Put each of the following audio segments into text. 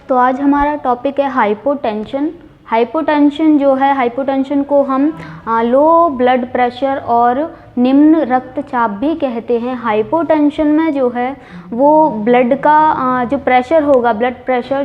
तो आज हमारा टॉपिक है हाइपोटेंशन। हाइपोटेंशन जो है, हाइपोटेंशन को हम लो ब्लड प्रेशर और निम्न रक्तचाप भी कहते हैं। हाइपोटेंशन में जो है वो ब्लड का जो प्रेशर होगा, ब्लड प्रेशर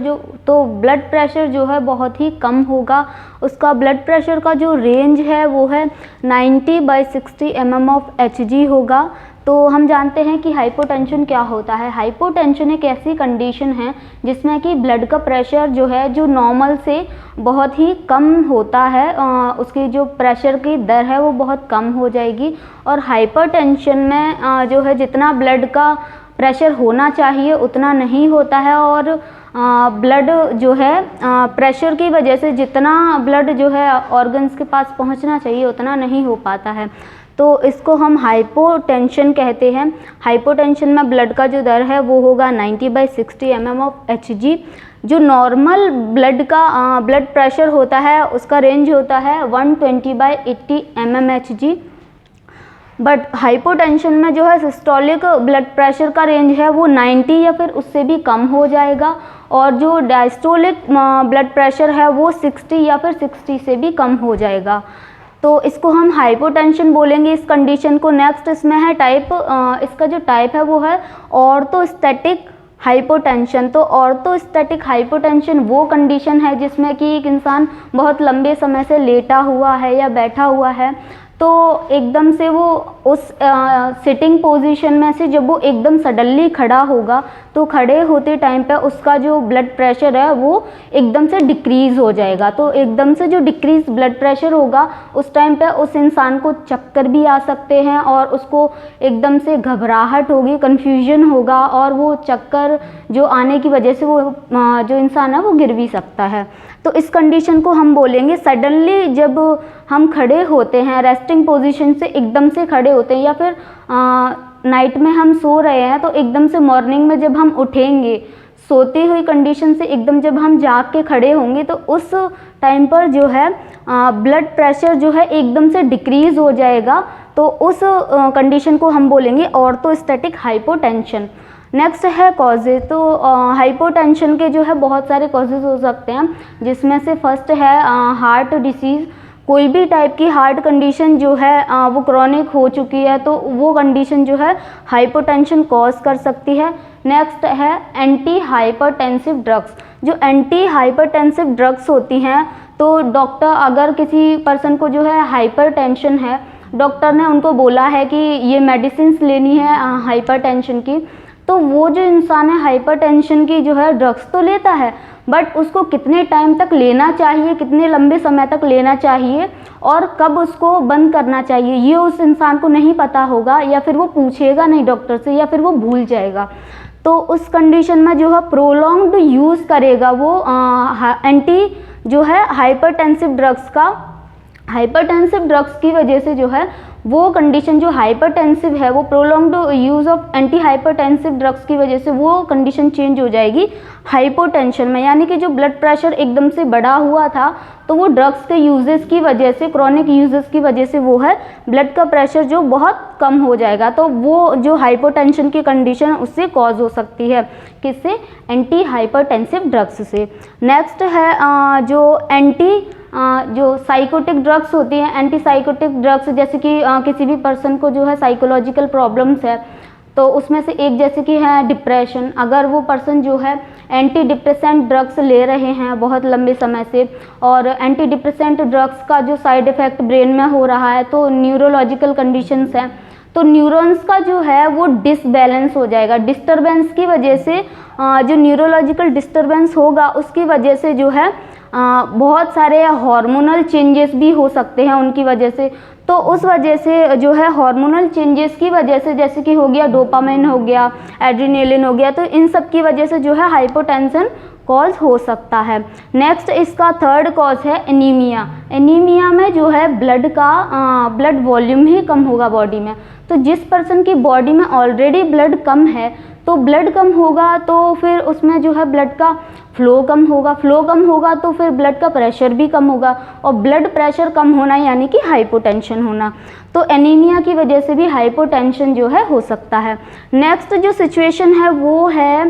ब्लड प्रेशर जो है बहुत ही कम होगा। उसका ब्लड प्रेशर का जो रेंज है वो है 90/60 mm of Hg होगा। तो हम जानते हैं कि हाइपोटेंशन क्या होता है। हाइपोटेंशन एक ऐसी कंडीशन है जिसमें कि ब्लड का प्रेशर जो है जो नॉर्मल से बहुत ही कम होता है, उसकी जो प्रेशर की दर है वो बहुत कम हो जाएगी। और हाइपरटेंशन में जो है जितना ब्लड का प्रेशर होना चाहिए उतना नहीं होता है, और ब्लड जो है प्रेशर की वजह से जितना ब्लड जो है ऑर्गन्स के पास पहुंचना चाहिए उतना नहीं हो पाता है। तो इसको हम हाइपोटेंशन कहते हैं। हाइपोटेंशन में ब्लड का जो दर है वो होगा 90/60 mm of Hg। जो नॉर्मल ब्लड प्रेशर होता है उसका रेंज होता है 120/80 mm Hg। बट हाइपोटेंशन में जो है सिस्टोलिक ब्लड प्रेशर का रेंज है वो 90 या फिर उससे भी कम हो जाएगा, और जो डायस्टोलिक ब्लड प्रेशर है वो 60 या फिर 60 से भी कम हो जाएगा। तो इसको हम हाइपोटेंशन बोलेंगे इस कंडीशन को। नेक्स्ट इसमें है टाइप, इसका जो टाइप है वो है ऑर्थोस्टैटिक हाइपोटेंशन। तो ऑर्थोस्टैटिक हाइपोटेंशन वो कंडीशन है जिसमें कि एक इंसान बहुत लंबे समय से लेटा हुआ है या बैठा हुआ है, तो एकदम से वो उस सिटिंग पोजीशन में से जब वो एकदम सडनली खड़ा होगा तो खड़े होते टाइम पे उसका जो ब्लड प्रेशर है वो एकदम से डिक्रीज़ हो जाएगा। तो एकदम से जो डिक्रीज़ ब्लड प्रेशर होगा उस टाइम पे उस इंसान को चक्कर भी आ सकते हैं, और उसको एकदम से घबराहट होगी, कन्फ्यूजन होगा, और वो चक्कर जो आने की वजह से वो जो इंसान है वो गिर भी सकता है। तो इस कंडीशन को हम बोलेंगे सडनली जब हम खड़े होते हैं, रेस्टिंग पोजीशन से एकदम से खड़े होते हैं, या फिर नाइट में हम सो रहे हैं तो एकदम से मॉर्निंग में जब हम उठेंगे, सोती हुई कंडीशन से एकदम जब हम जाग के खड़े होंगे तो उस टाइम पर जो है ब्लड प्रेशर जो है एकदम से डिक्रीज़ हो जाएगा। तो उस कंडीशन को हम बोलेंगे ऑर्थोस्टैटिक हाइपोटेंशन। नेक्स्ट है कॉजेज। तो हाइपोटेंशन के जो है बहुत सारे कॉजेज हो सकते हैं, जिसमें से फर्स्ट है हार्ट डिसीज़। कोई भी टाइप की हार्ट कंडीशन जो है वो क्रॉनिक हो चुकी है तो वो कंडीशन जो है हाइपोटेंशन कॉज कर सकती है। नेक्स्ट है एंटी हाइपरटेंसिव ड्रग्स। जो एंटी हाइपरटेंसिव ड्रग्स होती हैं, तो डॉक्टर अगर किसी पर्सन को जो है हाइपरटेंशन है, डॉक्टर ने उनको बोला है कि ये मेडिसिन लेनी है हाइपरटेंशन की, तो वो जो इंसान है हाइपरटेंशन की जो है ड्रग्स तो लेता है, बट उसको कितने टाइम तक लेना चाहिए, कितने लंबे समय तक लेना चाहिए और कब उसको बंद करना चाहिए, ये उस इंसान को नहीं पता होगा, या फिर वो पूछेगा नहीं डॉक्टर से, या फिर वो भूल जाएगा। तो उस कंडीशन में जो है प्रोलॉन्ग्ड यूज़ करेगा वो एंटी जो है हाइपरटेंसिव ड्रग्स का। हाइपरटेंसिव ड्रग्स की वजह से जो है वो कंडीशन जो हाइपरटेंसिव है वो prolonged use of anti hypertensive drugs की वजह से वो कंडीशन चेंज हो जाएगी हाइपोटेंशन में। यानी कि जो ब्लड प्रेशर एकदम से बढ़ा हुआ था तो वो ड्रग्स के यूजेस की वजह से, क्रॉनिक यूजेस की वजह से वो है ब्लड का प्रेशर जो बहुत कम हो जाएगा। तो वो जो हाइपोटेंशन की कंडीशन उससे कॉज हो सकती है, किससे? एंटी हाइपरटेंसिव ड्रग्स से। नेक्स्ट है जो साइकोटिक ड्रग्स होती हैं, एंटी साइकोटिक ड्रग्स, जैसे कि किसी भी पर्सन को जो है साइकोलॉजिकल प्रॉब्लम्स है तो उसमें से एक जैसे कि है डिप्रेशन। अगर वो पर्सन जो है एंटी डिप्रेसेंट ड्रग्स ले रहे हैं बहुत लंबे समय से, और एंटी डिप्रेसेंट ड्रग्स का जो साइड इफ़ेक्ट ब्रेन में हो रहा है, तो न्यूरोलॉजिकल कंडीशंस हैं, तो न्यूरॉन्स का जो है वो डिसबैलेंस हो जाएगा। डिस्टरबेंस की वजह से जो न्यूरोलॉजिकल डिस्टरबेंस होगा उसकी वजह से जो है बहुत सारे हार्मोनल चेंजेस भी हो सकते हैं उनकी वजह से। तो उस वजह से जो है हार्मोनल चेंजेस की वजह से, जैसे कि हो गया डोपामाइन हो गया, एड्रेनालिन हो गया, तो इन सब की वजह से जो है हाइपोटेंशन कॉज हो सकता है। नेक्स्ट इसका थर्ड कॉज है एनीमिया। एनीमिया में जो है ब्लड वॉल्यूम ही कम होगा बॉडी में। तो जिस पर्सन की बॉडी में ऑलरेडी ब्लड कम है तो ब्लड कम होगा तो फिर उसमें जो है ब्लड का फ्लो कम होगा तो फिर ब्लड का प्रेशर भी कम होगा, और ब्लड प्रेशर कम होना यानी कि हाइपोटेंशन होना। तो एनीमिया की वजह से भी हाइपोटेंशन जो है हो सकता है। नेक्स्ट जो सिचुएशन है वो है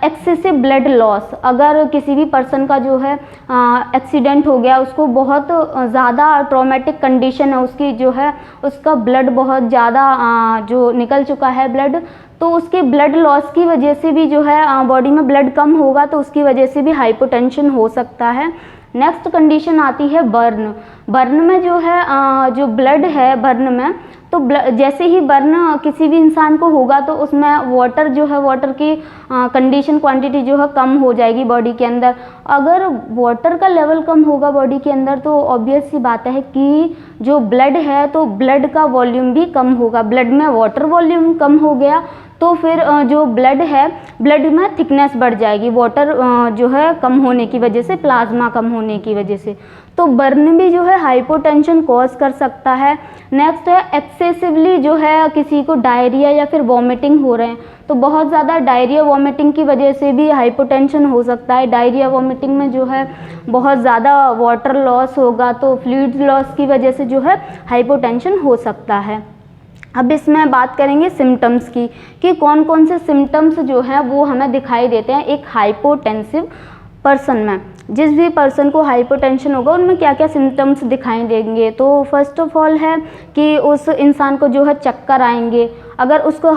एक्सेसिव ब्लड लॉस। अगर किसी भी पर्सन का जो है एक्सीडेंट हो गया, उसको बहुत ज़्यादा ट्रॉमेटिक कंडीशन है उसकी, जो है उसका ब्लड बहुत ज़्यादा जो निकल चुका है ब्लड, तो उसके ब्लड लॉस की वजह से भी जो है बॉडी में ब्लड कम होगा, तो उसकी वजह से भी हाइपोटेंशन हो सकता है। नेक्स्ट कंडीशन आती है बर्न में जो है जो ब्लड है बर्न में, तो जैसे ही बर्न किसी भी इंसान को होगा तो उसमें वाटर जो है, वाटर की कंडीशन क्वांटिटी जो है कम हो जाएगी बॉडी के अंदर। अगर वाटर का लेवल कम होगा बॉडी के अंदर तो ऑब्वियस सी बात है कि जो ब्लड है तो ब्लड का वॉल्यूम भी कम होगा। ब्लड में वाटर वॉल्यूम कम हो गया तो फिर जो ब्लड है, ब्लड में थिकनेस बढ़ जाएगी, वाटर जो है कम होने की वजह से, प्लाज्मा कम होने की वजह से। तो बर्न भी जो है हाइपोटेंशन कॉज कर सकता है। नेक्स्ट है एक्सेसिवली जो है किसी को डायरिया या फिर वॉमिटिंग हो रहे हैं, तो बहुत ज़्यादा डायरिया वॉमिटिंग की वजह से भी हाइपोटेंशन हो सकता है। डायरिया वॉमिटिंग में जो है बहुत ज़्यादा वाटर लॉस होगा, तो फ्लूइड लॉस की वजह से जो है हाइपोटेंशन हो सकता है। अब इसमें बात करेंगे सिम्टम्स की कि कौन कौन से सिम्टम्स जो हैं वो हमें दिखाई देते हैं एक हाइपोटेंसिव पर्सन में। जिस भी पर्सन को हाइपोटेंशन होगा उनमें क्या क्या सिम्टम्स दिखाई देंगे। तो फर्स्ट ऑफ ऑल है कि उस इंसान को जो है चक्कर आएंगे। अगर उसको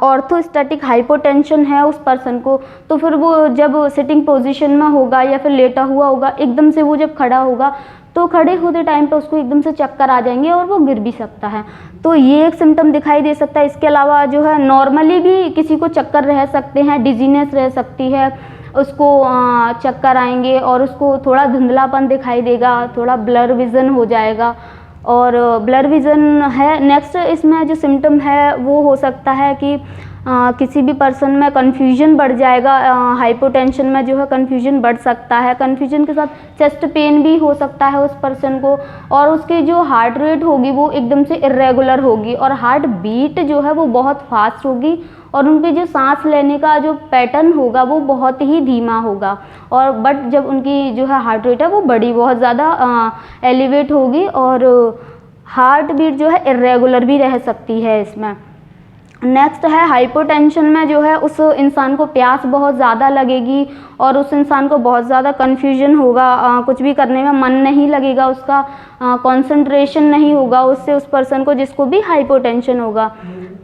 ऑर्थोस्टैटिक हाइपोटेंशन है उस पर्सन को, तो फिर वो जब सिटिंग पोजीशन में होगा या फिर लेटा हुआ होगा, एकदम से वो जब खड़ा होगा तो खड़े होते टाइम पे उसको एकदम से चक्कर आ जाएंगे और वो गिर भी सकता है। तो ये एक सिम्टम दिखाई दे सकता है। इसके अलावा जो है नॉर्मली भी किसी को चक्कर रह सकते हैं, डिजीनेस रह सकती है, उसको चक्कर आएंगे और उसको थोड़ा धुंधलापन दिखाई देगा, थोड़ा ब्लर विज़न हो जाएगा और ब्लर विज़न है। नेक्स्ट इसमें जो सिम्टम है वो हो सकता है कि किसी भी पर्सन में कन्फ्यूजन बढ़ जाएगा। हाइपोटेंशन में जो है कन्फ्यूजन बढ़ सकता है। कन्फ्यूजन के साथ चेस्ट पेन भी हो सकता है उस पर्सन को, और उसकी जो हार्ट रेट होगी वो एकदम से इर्रेगुलर होगी और हार्ट बीट जो है वो बहुत फास्ट होगी, और उनके जो सांस लेने का जो पैटर्न होगा वो बहुत ही धीमा होगा। और बट जब उनकी जो है हार्ट रेट है वो बड़ी बहुत ज़्यादा एलिवेट होगी, और हार्ट बीट जो है इर्रेगुलर भी रह सकती है इसमें। नेक्स्ट है हाइपोटेंशन में जो है उस इंसान को प्यास बहुत ज़्यादा लगेगी और उस इंसान को बहुत ज़्यादा कन्फ्यूजन होगा, कुछ भी करने में मन नहीं लगेगा, उसका कंसंट्रेशन नहीं होगा उससे, उस पर्सन को जिसको भी हाइपोटेंशन होगा।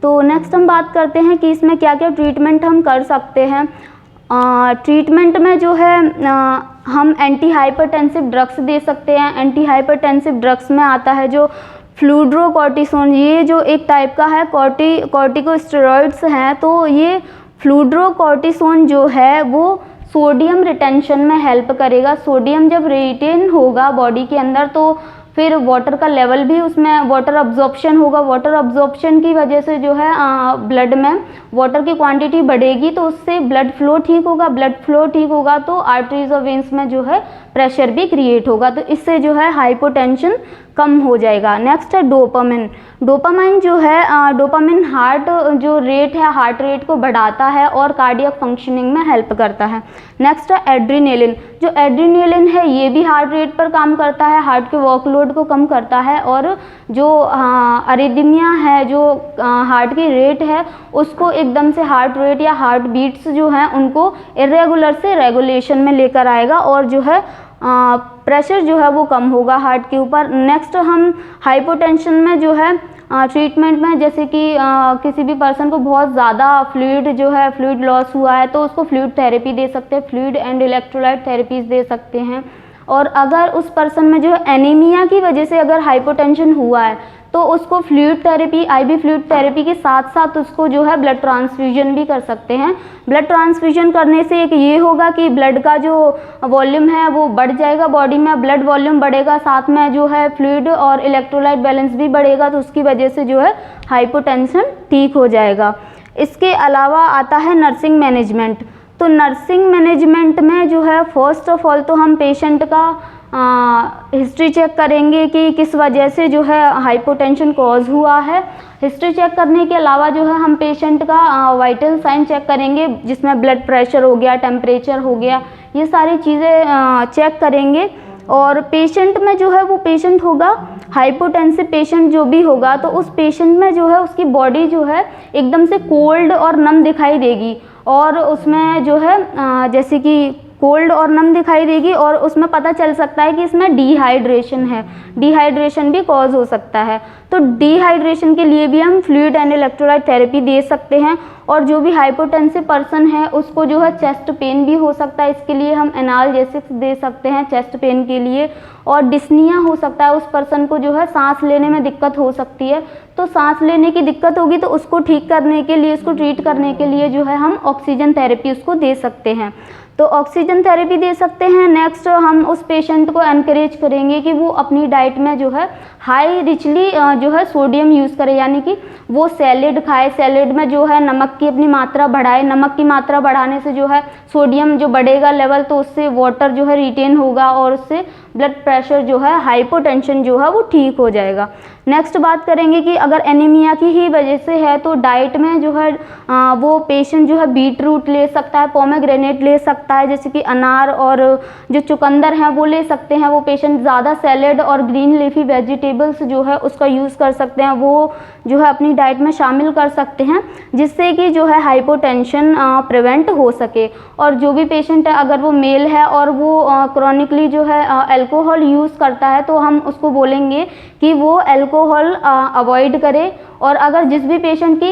तो नेक्स्ट हम बात करते हैं कि इसमें क्या क्या ट्रीटमेंट हम कर सकते हैं। ट्रीटमेंट में जो है हम एंटी हाइपरटेंसिव ड्रग्स दे सकते हैं। एंटी हाइपरटेंसिव ड्रग्स में आता है जो फ्लूड्रोकॉर्टिसोन, ये जो एक टाइप का है कॉर्टिकोस्टेरॉइड्स हैं। तो ये फ्लूड्रोकॉर्टिसोन जो है वो सोडियम रिटेंशन में हेल्प करेगा। सोडियम जब रिटेन होगा बॉडी के अंदर तो फिर वाटर का लेवल भी, उसमें वाटर अब्जॉर्प्शन होगा। वाटर अब्जॉर्प्शन की वजह से जो है ब्लड में वाटर की क्वांटिटी बढ़ेगी, तो उससे ब्लड फ्लो ठीक होगा। ब्लड फ्लो ठीक होगा तो आर्टरीज और वेन्स में जो है प्रेशर भी क्रिएट होगा, तो इससे जो है हाइपोटेंशन कम हो जाएगा। नेक्स्ट है डोपामिन। डोपामाइन जो है डोपामिन हार्ट जो रेट है, हार्ट रेट को बढ़ाता है और कार्डियक फंक्शनिंग में हेल्प करता है। नेक्स्ट है एड्रीनेलिन। जो एड्रीनेलिन है ये भी हार्ट रेट पर काम करता है, हार्ट के वर्कलोड को कम करता है, और जो अरिदमिया है, जो हार्ट की रेट है उसको एकदम से हार्ट रेट या हार्ट बीट्स जो हैं उनको इरेगुलर से रेगुलेशन में लेकर आएगा, और जो है प्रेशर जो है वो कम होगा हार्ट के ऊपर। नेक्स्ट हम हाइपोटेंशन में जो है ट्रीटमेंट में, जैसे कि किसी भी पर्सन को बहुत ज़्यादा फ्लूइड जो है फ्लूइड लॉस हुआ है तो उसको फ्लूइड थेरेपी दे सकते हैं, फ्लूइड एंड इलेक्ट्रोलाइट थेरेपीज दे सकते हैं। और अगर उस पर्सन में जो है एनीमिया की वजह से अगर हाइपोटेंशन हुआ है तो उसको fluid therapy, IV fluid therapy के साथ साथ उसको जो है ब्लड ट्रांसफ्यूजन भी कर सकते हैं। ब्लड ट्रांसफ्यूजन करने से एक ये होगा कि ब्लड का जो वॉल्यूम है वो बढ़ जाएगा बॉडी में, ब्लड वॉल्यूम बढ़ेगा, साथ में जो है फ्लूइड और इलेक्ट्रोलाइट बैलेंस भी बढ़ेगा, तो उसकी वजह से जो है हाइपोटेंशन ठीक हो जाएगा। इसके अलावा आता है नर्सिंग मैनेजमेंट। तो नर्सिंग मैनेजमेंट में जो है फर्स्ट ऑफ ऑल तो हम पेशेंट का हिस्ट्री चेक करेंगे कि किस वजह से जो है हाइपोटेंशन कॉज हुआ है। हिस्ट्री चेक करने के अलावा जो है हम पेशेंट का वाइटल साइन चेक करेंगे, जिसमें ब्लड प्रेशर हो गया, टेम्परेचर हो गया, ये सारी चीज़ें चेक करेंगे। और पेशेंट में जो है वो पेशेंट होगा हाइपोटेंसिव पेशेंट जो भी होगा, तो उस पेशेंट में जो है उसकी बॉडी जो है एकदम से कोल्ड और नम दिखाई देगी, और उसमें जो है जैसे कि कोल्ड और नम दिखाई देगी, और उसमें पता चल सकता है कि इसमें डिहाइड्रेशन है, डिहाइड्रेशन भी कॉज हो सकता है। तो डिहाइड्रेशन के लिए भी हम फ्लूइड एंड इलेक्ट्रोलाइट थेरेपी दे सकते हैं। और जो भी हाइपोटेंसिव पर्सन है उसको जो है चेस्ट पेन भी हो सकता है, इसके लिए हम एनाल्जेसिक्स दे सकते हैं चेस्ट पेन के लिए। और डिस्निया हो सकता है, उस पर्सन को जो है सांस लेने में दिक्कत हो सकती है, तो सांस लेने की दिक्कत होगी तो उसको ठीक करने के लिए, उसको ट्रीट करने के लिए जो है हम ऑक्सीजन थेरेपी उसको दे सकते हैं, तो ऑक्सीजन थेरेपी दे सकते हैं। नेक्स्ट हम उस पेशेंट को एनकरेज करेंगे कि वो अपनी डाइट में जो है हाई रिचली जो है सोडियम यूज़ करे, यानी कि वो सैलेड खाए, सैलेड में जो है नमक की अपनी मात्रा बढ़ाए। नमक की मात्रा बढ़ाने से जो है सोडियम जो बढ़ेगा लेवल, तो उससे वाटर जो है रिटेन होगा और उससे ब्लड प्रेशर जो है, हाइपोटेंशन जो है वो ठीक हो जाएगा। नेक्स्ट बात करेंगे कि अगर एनीमिया की ही वजह से है तो डाइट में जो है वो पेशेंट जो है बीट रूट ले सकता है, पोमेग्रेनेट ले सकता है, जैसे कि अनार और जो चुकंदर हैं वो ले सकते हैं। वो पेशेंट ज़्यादा सैलेड और ग्रीन लीफी वेजिटेबल्स जो है उसका यूज़ कर सकते हैं, वो जो है अपनी डाइट में शामिल कर सकते हैं, जिससे कि जो है हाइपोटेंशन प्रिवेंट हो सके। और जो भी पेशेंट है अगर वो मेल है और वो क्रॉनिकली जो है अल्कोहल यूज़ करता है, तो हम उसको बोलेंगे कि वो अल्कोहल अवॉइड करे। और अगर जिस भी पेशेंट की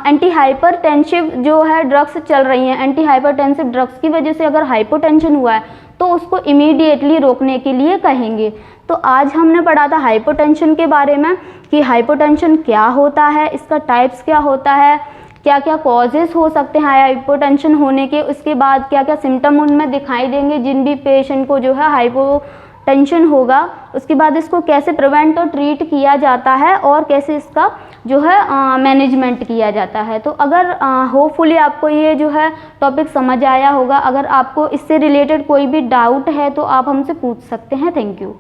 एंटी हाइपरटेंसिव जो है ड्रग्स चल रही हैं, एंटी हाइपरटेंसिव ड्रग्स की वजह से अगर हाइपोटेंशन हुआ है तो उसको इमीडिएटली रोकने के लिए कहेंगे। तो आज हमने पढ़ा था हाइपोटेंशन के बारे में कि हाइपोटेंशन क्या होता है, इसका टाइप्स क्या होता है, क्या क्या कॉजेस हो सकते हैं हाइपोटेंशन होने के, उसके बाद क्या क्या सिम्टम उनमें दिखाई देंगे जिन भी पेशेंट को जो है हाइपोटेंशन होगा। उसके बाद इसको कैसे प्रिवेंट और ट्रीट किया जाता है और कैसे इसका जो है मैनेजमेंट किया जाता है। तो अगर होपफुली आपको ये जो है टॉपिक समझ आया होगा। अगर आपको इससे रिलेटेड कोई भी डाउट है तो आप हमसे पूछ सकते हैं। Thank you.